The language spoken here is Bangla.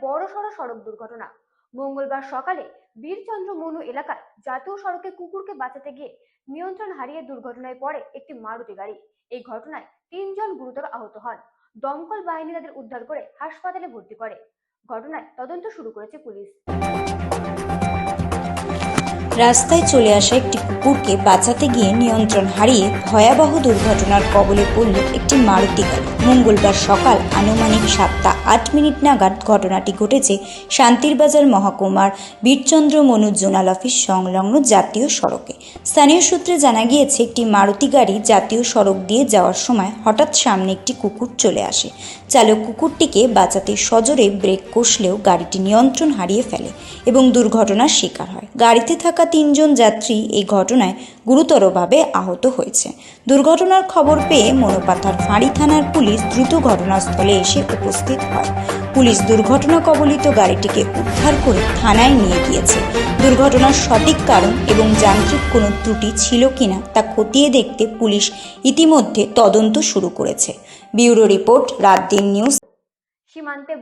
বড়সড় সড়ক দুর্ঘটনা। মঙ্গলবার সকালে বীরচন্দ্র মনু এলাকায় জাতীয় সড়কে কুকুরকে বাঁচাতে গিয়ে নিয়ন্ত্রণ হারিয়ে দুর্ঘটনায় পড়ে একটি মারুতি গাড়ি। এই ঘটনায় 3 জন গুরুতর আহত হন। দমকল বাহিনী তাদের উদ্ধার করে হাসপাতালে ভর্তি করে। ঘটনায় তদন্ত শুরু করেছে পুলিশ। রাস্তায় চলে আসা একটি কুকুরকে বাঁচাতে গিয়ে নিয়ন্ত্রণ হারিয়ে ভয়াবহ দুর্ঘটনার কবলে পড়ল একটি মারুতি গাড়ি। মঙ্গলবার সকাল আনুমানিক 7:08 নাগাদ ঘটনাটি ঘটেছে শান্তিরবাজার মহকুমার বীরচন্দ্র মনু জোনাল অফিস সংলগ্ন জাতীয় সড়কে। স্থানীয় সূত্রে জানা গিয়েছে, একটি মারুতি গাড়ি জাতীয় সড়ক দিয়ে যাওয়ার সময় হঠাৎ সামনে একটি কুকুর চলে আসে। চালক কুকুরটিকে বাঁচাতে সজোরে ব্রেক কষলেও গাড়িটি নিয়ন্ত্রণ হারিয়ে ফেলে এবং দুর্ঘটনার শিকার হয়। গাড়িতে থাকা 3 জন যাত্রী এই ঘটনায় গুরুতরভাবে আহত হয়েছে। দুর্ঘটনার খবর পেয়ে মনোপাথার ফাঁড়ি থানার পুলিশ দ্রুত ঘটনাস্থলে এসে উপস্থিত হয়। পুলিশ দুর্ঘটনা কবলিত গাড়িটিকে উদ্ধার করে থানায় নিয়ে গিয়েছে। দুর্ঘটনার সঠিক কারণ এবং যান্ত্রিক কোনো ত্রুটি ছিল কিনা তা খতিয়ে দেখতে পুলিশ ইতিমধ্যে তদন্ত শুরু করেছে। ব্যুরো রিপোর্ট, রাত দিন নিউজ। সীমান্তে